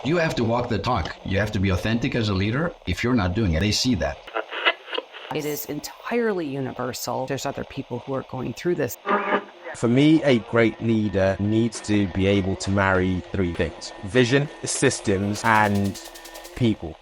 You have to walk the talk. You have to be authentic as a leader. If you're not doing it, they see that. It is entirely universal. There's other people who are going through this. For me, a great leader needs to be able to marry three things: vision, systems, and people.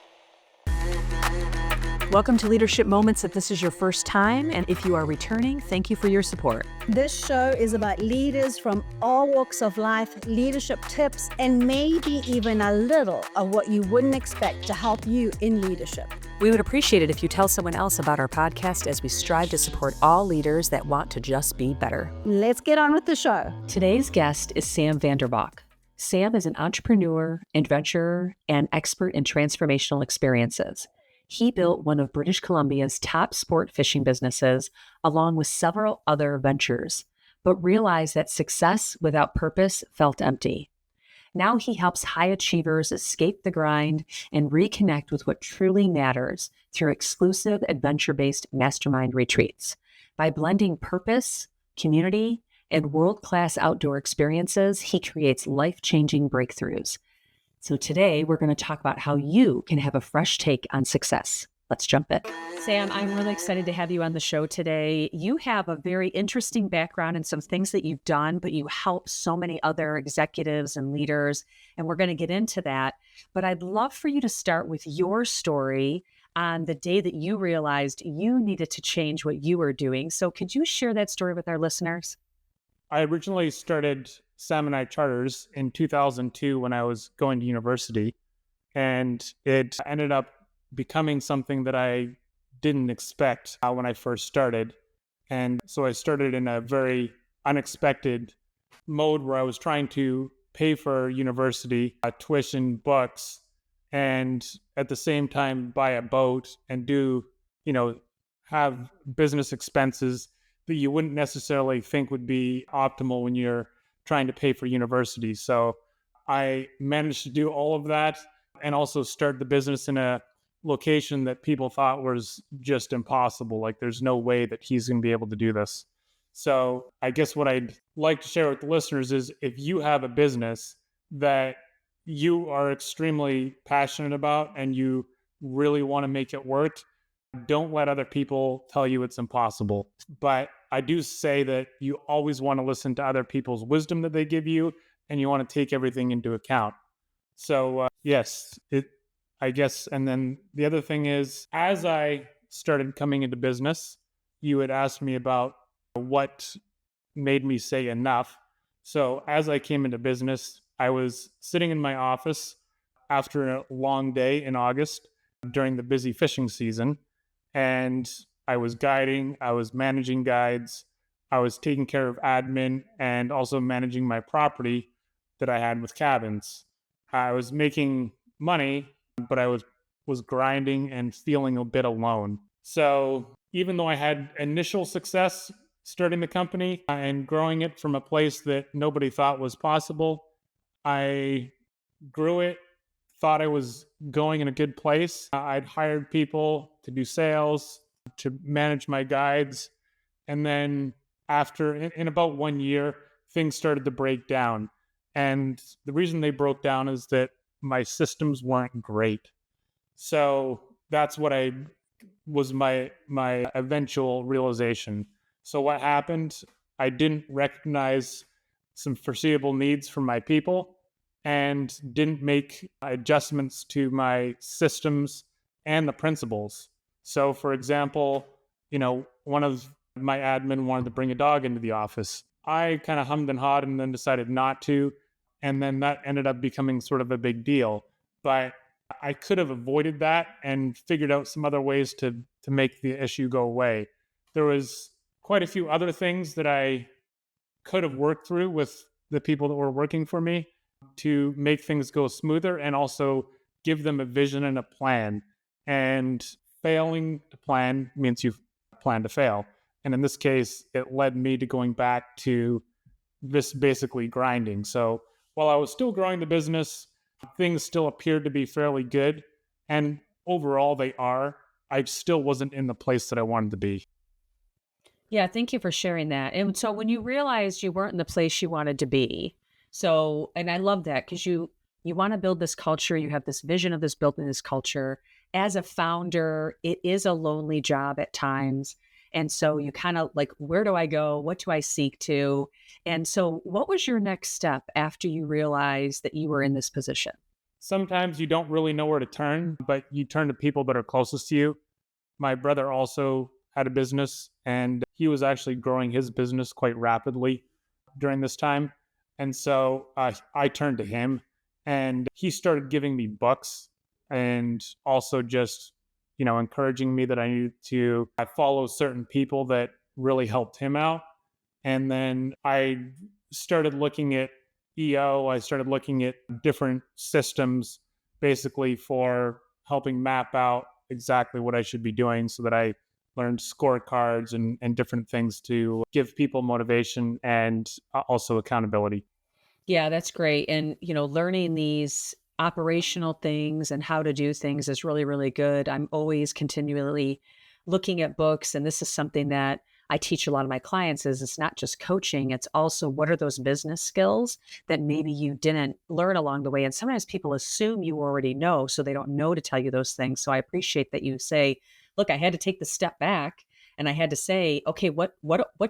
Welcome to Leadership Moments. If this is your first time, and if you are returning, thank you for your support. This show is about leaders from all walks of life, leadership tips, and maybe even a little of what you wouldn't expect to help you in leadership. We would appreciate it if you tell someone else about our podcast as we strive to support all leaders that want to just be better. Let's get on with the show. Today's guest is Sam Vandervalk. Sam is an entrepreneur, adventurer, and expert in transformational experiences. He built one of British Columbia's top sport fishing businesses, along with several other ventures, but realized that success without purpose felt empty. Now he helps high achievers escape the grind and reconnect with what truly matters through exclusive adventure-based mastermind retreats. By blending purpose, community, and world-class outdoor experiences, he creates life-changing breakthroughs. So today we're going to talk about how you can have a fresh take on success. Let's jump in. Sam, I'm really excited to have you on the show today. You have a very interesting background and some things that you've done, but you help so many other executives and leaders, and we're going to get into that. But I'd love for you to start with your story on the day that you realized you needed to change what you were doing. So could you share that story with our listeners? I originally started Sam and I Charters in 2002 when I was going to university, and it ended up becoming something that I didn't expect when I first started. And so I started in a very unexpected mode where I was trying to pay for university, tuition, books, and at the same time buy a boat and do, have business expenses that you wouldn't necessarily think would be optimal when you're trying to pay for university. So I managed to do all of that and also start the business in a location that people thought was just impossible. Like, there's no way that he's going to be able to do this. So I guess what I'd like to share with the listeners is, if you have a business that you are extremely passionate about and you really want to make it work, don't let other people tell you it's impossible. But I do say that you always want to listen to other people's wisdom that they give you, and you want to take everything into account. So yes, I guess. And then the other thing is, as I started coming into business, you had asked me about what made me say enough. So as I came into business, I was sitting in my office after a long day in August during the busy fishing season. And I was guiding, I was managing guides, I was taking care of admin, and also managing my property that I had with cabins. I was making money, but I was grinding and feeling a bit alone. So even though I had initial success starting the company and growing it from a place that nobody thought was possible, I grew it, thought I was going in a good place. I'd hired people to do sales, to manage my guides. And then in about 1 year, things started to break down. And the reason they broke down is that my systems weren't great. So that's what was my eventual realization. So what happened? I didn't recognize some foreseeable needs from my people and didn't make adjustments to my systems and the principles. So for example, one of my admin wanted to bring a dog into the office. I kind of hummed and hawed and then decided not to. And then that ended up becoming sort of a big deal. But I could have avoided that and figured out some other ways to make the issue go away. There was quite a few other things that I could have worked through with the people that were working for me to make things go smoother, and also give them a vision and a plan. And failing to plan means you plan to fail. And in this case, it led me to going back to this basically grinding. So while I was still growing the business, things still appeared to be fairly good. And overall they are. I still wasn't in the place that I wanted to be. Yeah, thank you for sharing that. And so when you realized you weren't in the place you wanted to be, and I love that, because you you want to build this culture. You have this vision of this building this culture. As a founder, it is a lonely job at times. And so you kind of like, where do I go? What do I seek to? And so what was your next step after you realized that you were in this position? Sometimes you don't really know where to turn, but you turn to people that are closest to you. My brother also had a business, and he was actually growing his business quite rapidly during this time. And so I turned to him, and he started giving me books and also just, encouraging me that I needed to follow certain people that really helped him out. And then I started looking at EO. I started looking at different systems basically for helping map out exactly what I should be doing so that I learned scorecards and different things to give people motivation and also accountability. Yeah, that's great. And, learning these operational things and how to do things is really, really good. I'm always continually looking at books. And this is something that I teach a lot of my clients is it's not just coaching, it's also what are those business skills that maybe you didn't learn along the way. And sometimes people assume you already know, so they don't know to tell you those things. So I appreciate that you say, look, I had to take the step back and I had to say, okay, what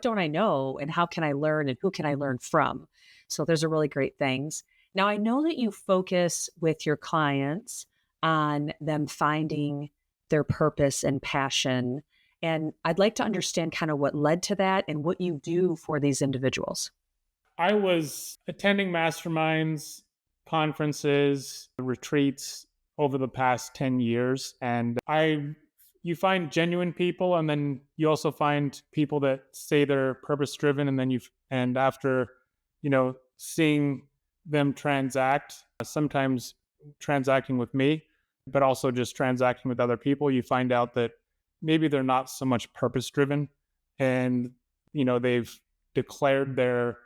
don't I know and how can I learn and who can I learn from? So those are really great things. Now, I know that you focus with your clients on them finding their purpose and passion. And I'd like to understand kind of what led to that and what you do for these individuals. I was attending masterminds, conferences, retreats over the past 10 years. And you find genuine people, and then you also find people that say they're purpose driven. And after, seeing them transact, sometimes transacting with me, but also just transacting with other people, you find out that maybe they're not so much purpose driven, and they've declared their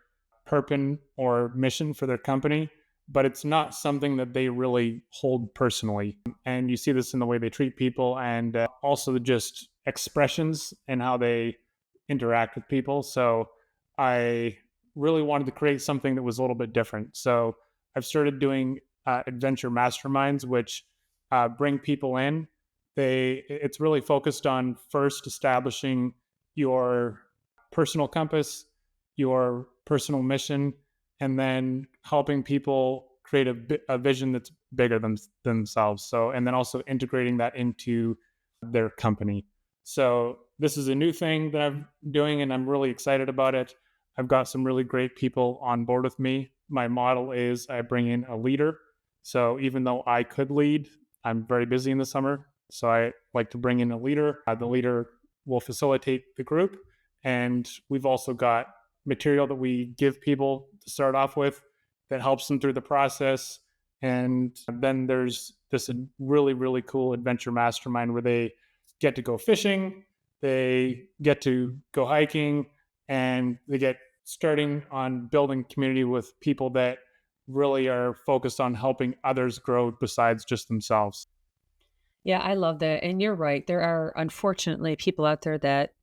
purpose or mission for their company, but it's not something that they really hold personally. And you see this in the way they treat people, and also just expressions and how they interact with people. So I really wanted to create something that was a little bit different. So I've started doing adventure masterminds, which bring people in. It's really focused on first establishing your personal compass, your personal mission, and then helping people create a vision that's bigger than themselves. So, and then also integrating that into their company. So this is a new thing that I'm doing, and I'm really excited about it. I've got some really great people on board with me. My model is I bring in a leader. So even though I could lead, I'm very busy in the summer. So I like to bring in a leader. The leader will facilitate the group. And we've also got material that we give people to start off with that helps them through the process. And then there's this really, really cool adventure mastermind where they get to go fishing, they get to go hiking, and they get starting on building community with people that really are focused on helping others grow besides just themselves. Yeah, I love that. And you're right. There are unfortunately people out there that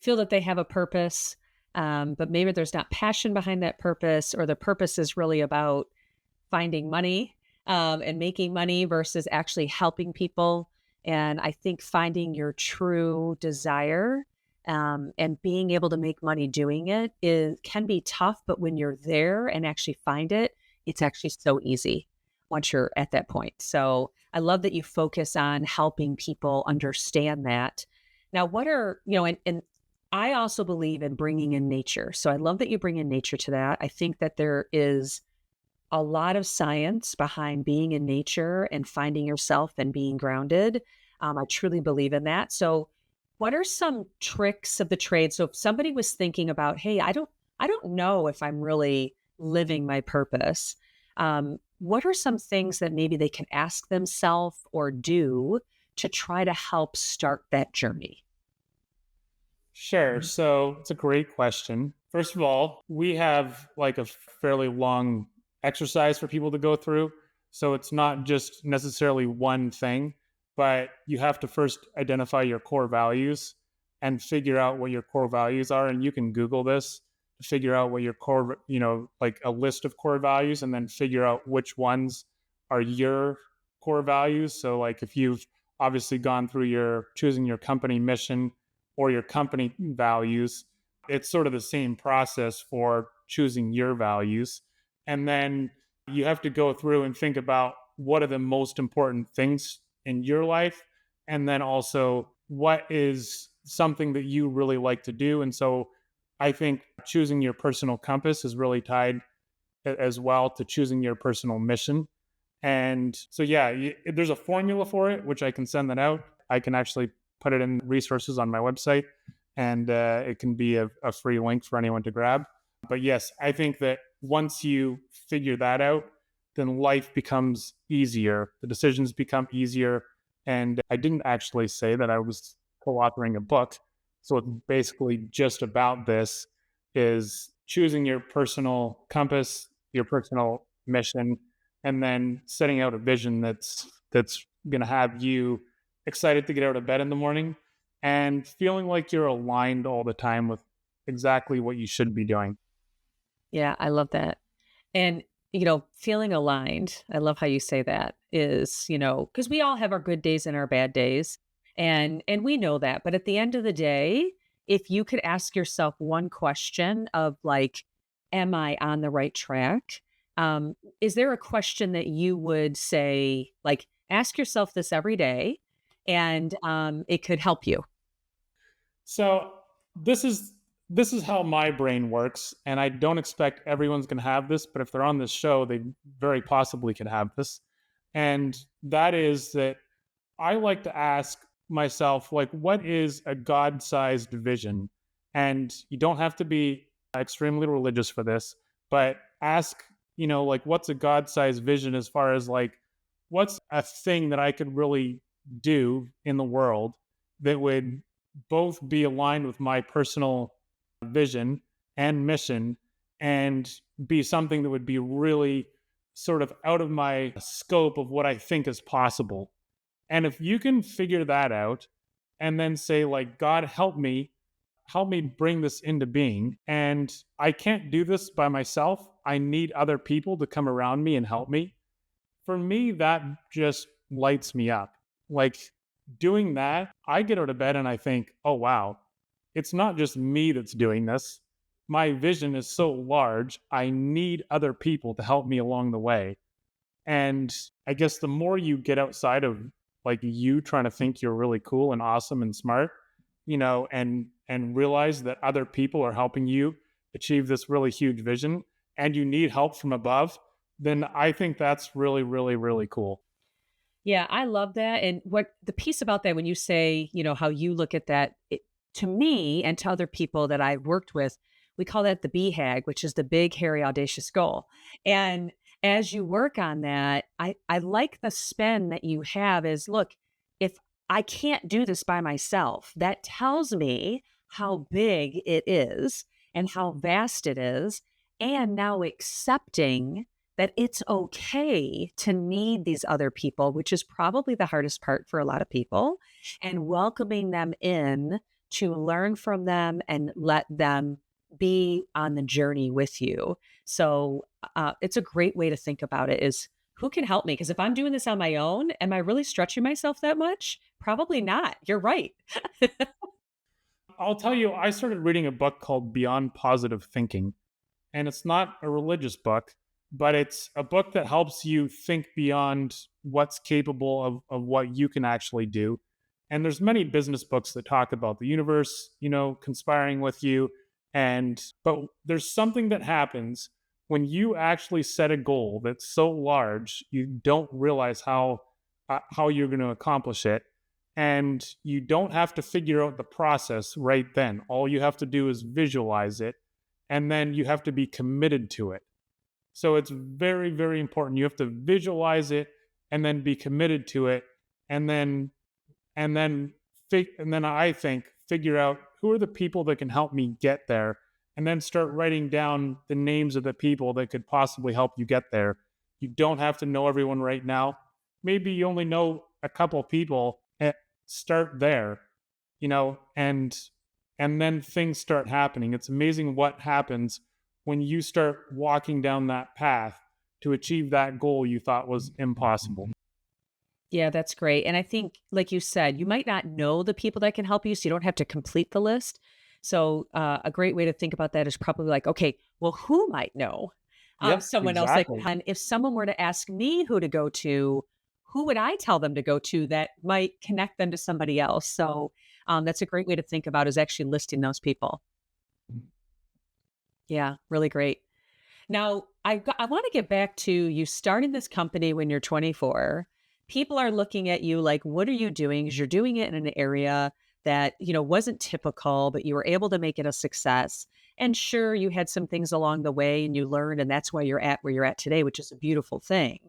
feel that they have a purpose, but maybe there's not passion behind that purpose, or the purpose is really about finding money and making money versus actually helping people. And I think finding your true desire and being able to make money doing it can be tough, but when you're there and actually find it, it's actually so easy once you're at that point. So I love that you focus on helping people understand that. Now, and I also believe in bringing in nature. So I love that you bring in nature to that. I think that there is a lot of science behind being in nature and finding yourself and being grounded. I truly believe in that. So what are some tricks of the trade? So if somebody was thinking about, hey, I don't know if I'm really living my purpose. What are some things that maybe they can ask themselves or do to try to help start that journey? Sure. So it's a great question. First of all, we have like a fairly long exercise for people to go through. So it's not just necessarily one thing, but you have to first identify your core values and figure out what your core values are. And you can Google this to figure out what your core, like a list of core values, and then figure out which ones are your core values. So like if you've obviously gone through your choosing your company mission or your company values, it's sort of the same process for choosing your values. And then you have to go through and think about what are the most important things in your life. And then also what is something that you really like to do. And so I think choosing your personal compass is really tied as well to choosing your personal mission. And so, yeah, there's a formula for it, which I can send that out. I can actually put it in resources on my website, and it can be a free link for anyone to grab. But yes, I think that once you figure that out, then life becomes easier. The decisions become easier. And I didn't actually say that I was co-authoring a book. So it's basically just about this, is choosing your personal compass, your personal mission, and then setting out a vision that's going to have you excited to get out of bed in the morning and feeling like you're aligned all the time with exactly what you should be doing. Yeah, I love that. And, feeling aligned, I love how you say that is, because we all have our good days and our bad days. And we know that. But at the end of the day, if you could ask yourself one question of like, am I on the right track? Is there a question that you would say, like, ask yourself this every day and it could help you? So this is how my brain works, and I don't expect everyone's going to have this, but if they're on this show, they very possibly could have this. And that is that I like to ask myself, like, what is a God-sized vision? And you don't have to be extremely religious for this, but ask, like, what's a God-sized vision as far as like, what's a thing that I could really do in the world that would both be aligned with my personal vision and mission and be something that would be really sort of out of my scope of what I think is possible. And if you can figure that out and then say, like, God, help me bring this into being. And I can't do this by myself. I need other people to come around me and help me. For me, that just lights me up. Like doing that, I get out of bed and I think, oh, wow, it's not just me that's doing this. My vision is so large. I need other people to help me along the way. And I guess the more you get outside of like you trying to think you're really cool and awesome and smart, and realize that other people are helping you achieve this really huge vision and you need help from above, then I think that's really, really, really cool. Yeah, I love that. And what the piece about that, when you say, how you look at that, to me and to other people that I've worked with, we call that the BHAG, which is the big, hairy, audacious goal. And as you work on that, I like the spin that you have is, look, if I can't do this by myself, that tells me how big it is and how vast it is. And now accepting that it's okay to need these other people, which is probably the hardest part for a lot of people, and welcoming them in to learn from them and let them be on the journey with you. So it's a great way to think about it is, who can help me? Because if I'm doing this on my own, am I really stretching myself that much? Probably not. You're right. I'll tell you, I started reading a book called Beyond Positive Thinking, and it's not a religious book, but it's a book that helps you think beyond what's capable of what you can actually do. And there's many business books that talk about the universe, conspiring with you. But there's something that happens when you actually set a goal that's so large, you don't realize how you're going to accomplish it. And you don't have to figure out the process right then. All you have to do is visualize it, and then you have to be committed to it. So it's very, very important. You have to visualize it and then be committed to it, and then I think figure out who are the people that can help me get there, and then start writing down the names of the people that could possibly help you get there. You don't have to know everyone right now. Maybe you only know a couple of people. Start there, and then things start happening. It's amazing what happens when you start walking down that path to achieve that goal you thought was impossible. Yeah, that's great. And I think, like you said, you might not know the people that can help you, so you don't have to complete the list. So a great way to think about that is probably like, okay, well, who might know Yep, someone else? Like, exactly. and if someone were to ask me who to go to, who would I tell them to go to that might connect them to somebody else? So that's a great way to think about is actually listing those people. Yeah, really great. Now, I want to get back to you starting this company when you're 24. People are looking at you like, what are you doing? Because you're doing it in an area that, wasn't typical, but you were able to make it a success. And sure, you had some things along the way and you learned, and that's why you're at where you're at today, which is a beautiful thing.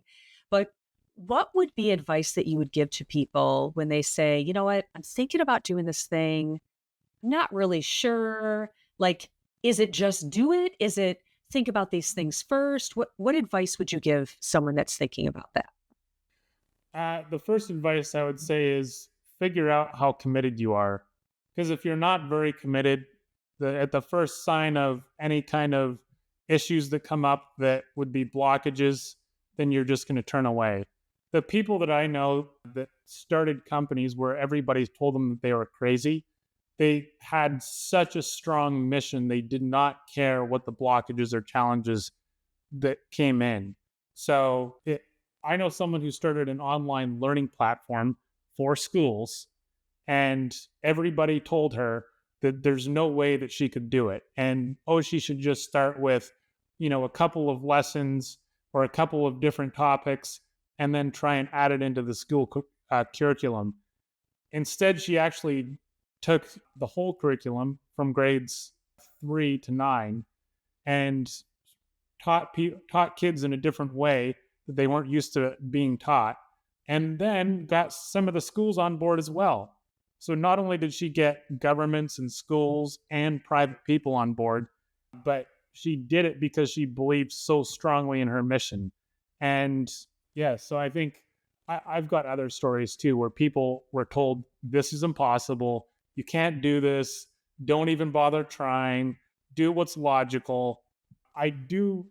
But what would be advice that you would give to people when they say, you know what, I'm thinking about doing this thing, not really sure. Like, is it just do it? Is it think about these things first? What advice would you give someone that's thinking about that? The first advice I would say is figure out how committed you are. Because if you're not very committed, at the first sign of any kind of issues that come up that would be blockages, then you're just going to turn away. The people that I know that started companies where everybody told them that they were crazy, they had such a strong mission. They did not care what the blockages or challenges that came in. So I know someone who started an online learning platform for schools, and everybody told her that there's no way that she could do it. And, she should just start with, a couple of lessons or a couple of different topics and then try and add it into the school curriculum. Instead, she actually took the whole curriculum from grades 3 to 9 and taught kids in a different way that they weren't used to being taught, and then got some of the schools on board as well. So not only did she get governments and schools and private people on board, but she did it because she believed so strongly in her mission. And yeah, so I think I've got other stories too where people were told, this is impossible. You can't do this. Don't even bother trying. Do what's logical. I do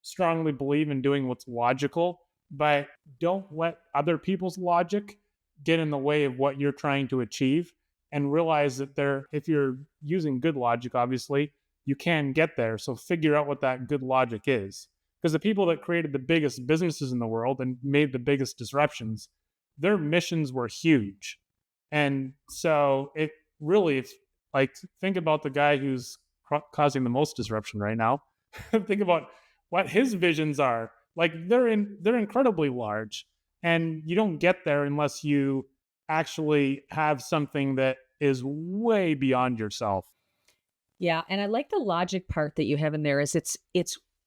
strongly believe in doing what's logical, but don't let other people's logic get in the way of what you're trying to achieve, and realize that if you're using good logic, obviously, you can get there. So figure out what that good logic is. Because the people that created the biggest businesses in the world and made the biggest disruptions, their missions were huge. And so it really, it's like, think about the guy who's causing the most disruption right now. Think about what his visions are. Like, they're incredibly large, and you don't get there unless you actually have something that is way beyond yourself. Yeah, and I like the logic part that you have in there is it's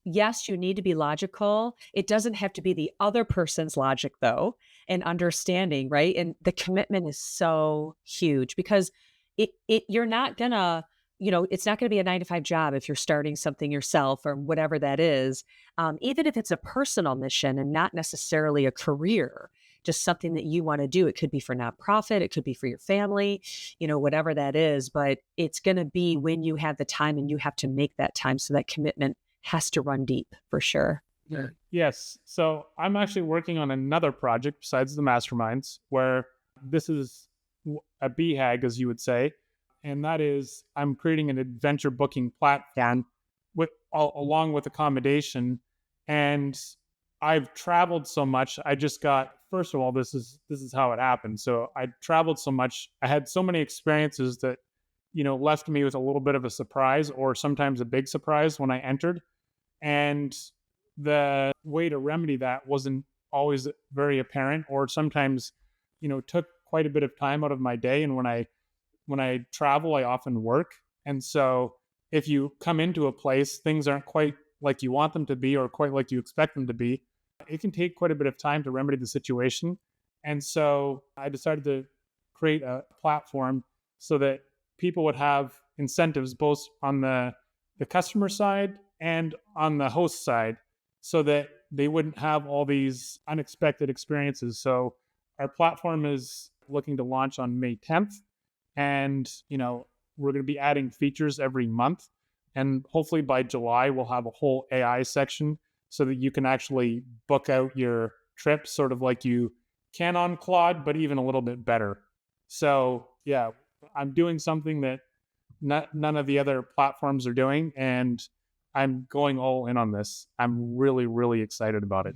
yes, you need to be logical. It doesn't have to be the other person's logic though, and understanding, right? And the commitment is so huge because you're not gonna, it's not gonna be a 9 to 5 job if you're starting something yourself or whatever that is. Even if it's a personal mission and not necessarily a career, just something that you want to do. It could be for nonprofit, it could be for your family, whatever that is. But it's going to be when you have the time, and you have to make that time. So that commitment has to run deep for sure. Yeah. Yes. So I'm actually working on another project besides the masterminds, where this is a BHAG, as you would say. And that is, I'm creating an adventure booking platform along with accommodation. And I've traveled so much. First of all, this is how it happened. So I traveled so much. I had so many experiences that, left me with a little bit of a surprise, or sometimes a big surprise when I entered. And the way to remedy that wasn't always very apparent, or sometimes, took quite a bit of time out of my day. And when I travel, I often work. And so if you come into a place, things aren't quite like you want them to be or quite like you expect them to be, it can take quite a bit of time to remedy the situation. And so I decided to create a platform so that people would have incentives both on the customer side and on the host side, so that they wouldn't have all these unexpected experiences. So our platform is looking to launch on May 10th. And, we're going to be adding features every month. And hopefully by July, we'll have a whole AI section so that you can actually book out your trip sort of like you can on Claude, but even a little bit better. So yeah, I'm doing something that none of the other platforms are doing, and I'm going all in on this. I'm really, really excited about it.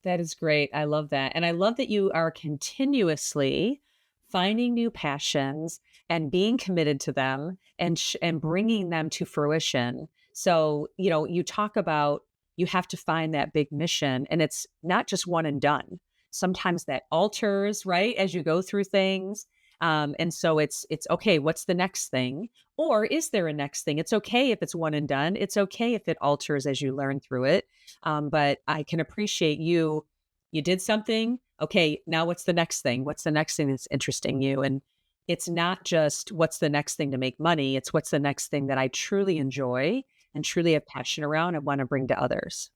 That is great. I love that. And I love that you are continuously finding new passions and being committed to them and bringing them to fruition. So, you talk about you have to find that big mission, and it's not just one and done. Sometimes that alters, right, as you go through things. And so it's okay, what's the next thing? Or is there a next thing? It's okay if it's one and done. It's okay if it alters as you learn through it. But I can appreciate you did something. Okay, now what's the next thing? What's the next thing that's interesting you? And it's not just what's the next thing to make money. It's what's the next thing that I truly enjoy and truly have passion around and want to bring to others.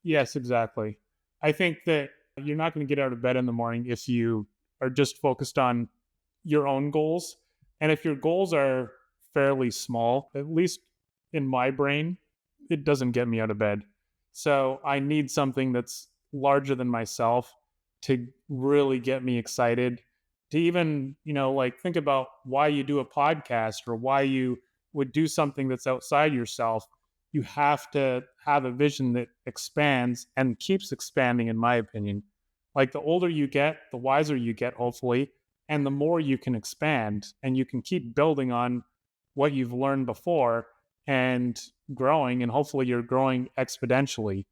Yes, exactly. I think that you're not going to get out of bed in the morning if you are just focused on your own goals. And if your goals are fairly small, at least in my brain, it doesn't get me out of bed. So I need something that's larger than myself to really get me excited, to even, like think about why you do a podcast or why you would do something that's outside yourself. You have to have a vision that expands and keeps expanding, in my opinion. Like the older you get, the wiser you get, hopefully, and the more you can expand and you can keep building on what you've learned before and growing, and hopefully you're growing exponentially.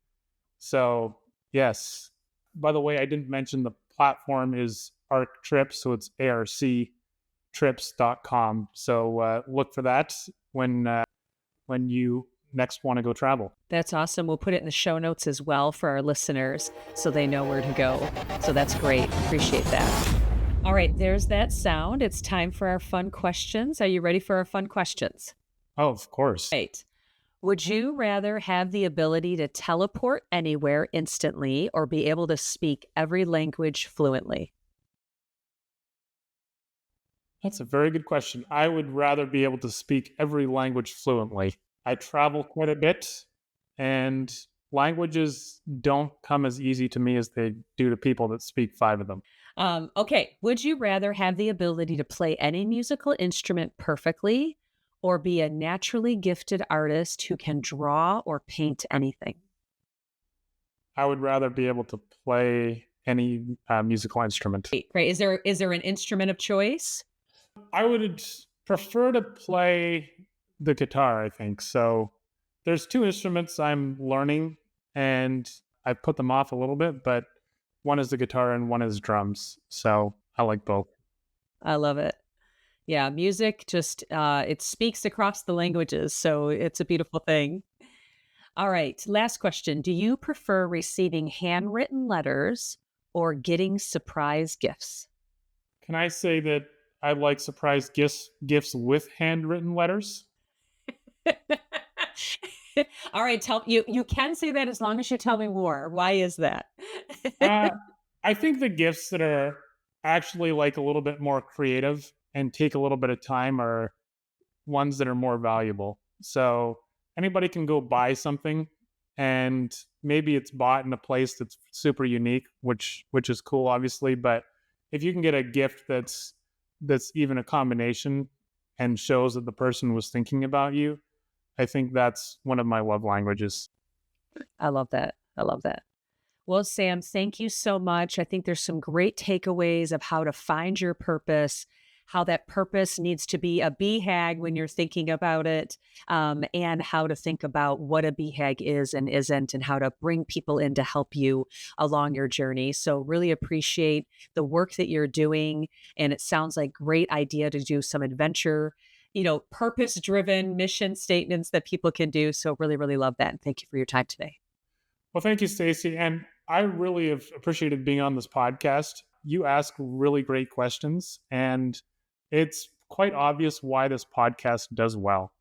So, yes. By the way, I didn't mention the platform is ARC Trips, so it's arctrips.com. So look for that when you next want to go travel. That's awesome. We'll put it in the show notes as well for our listeners so they know where to go. So that's great. Appreciate that. All right, there's that sound. It's time for our fun questions. Are you ready for our fun questions? Oh, of course. Right. Would you rather have the ability to teleport anywhere instantly or be able to speak every language fluently? That's a very good question. I would rather be able to speak every language fluently. I travel quite a bit, and languages don't come as easy to me as they do to people that speak 5 of them. Okay. Would you rather have the ability to play any musical instrument perfectly or be a naturally gifted artist who can draw or paint anything? I would rather be able to play any musical instrument. Great. Is there an instrument of choice? I would prefer to play the guitar, I think. So there's 2 instruments I'm learning, and I put them off a little bit, but one is the guitar and one is drums. So I like both. I love it. Yeah, music just, it speaks across the languages. So it's a beautiful thing. All right. Last question. Do you prefer receiving handwritten letters or getting surprise gifts? Can I say that I like surprise gifts with handwritten letters? All right. You can say that as long as you tell me more. Why is that? I think the gifts that are actually like a little bit more creative and take a little bit of time are ones that are more valuable. So anybody can go buy something, and maybe it's bought in a place that's super unique, which is cool, obviously. But if you can get a gift that's even a combination and shows that the person was thinking about you, I think that's one of my love languages. I love that. I love that. Well, Sam, thank you so much. I think there's some great takeaways of how to find your purpose, how that purpose needs to be a BHAG when you're thinking about it, and how to think about what a BHAG is and isn't, and how to bring people in to help you along your journey. So really appreciate the work that you're doing. And it sounds like a great idea to do some adventure, purpose-driven mission statements that people can do. So really, really love that. And thank you for your time today. Well, thank you, Stacey. And I really have appreciated being on this podcast. You ask really great questions, and it's quite obvious why this podcast does well.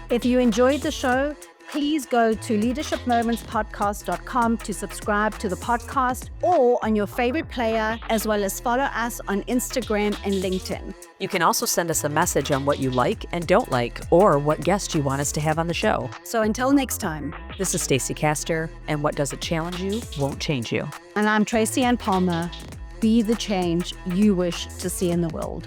If you enjoyed the show, please go to leadershipmomentspodcast.com to subscribe to the podcast or on your favorite player, as well as follow us on Instagram and LinkedIn. You can also send us a message on what you like and don't like, or what guest you want us to have on the show. So until next time. This is Stacey Castor, and what doesn't challenge you won't change you. And I'm Tracy Ann Palmer. Be the change you wish to see in the world.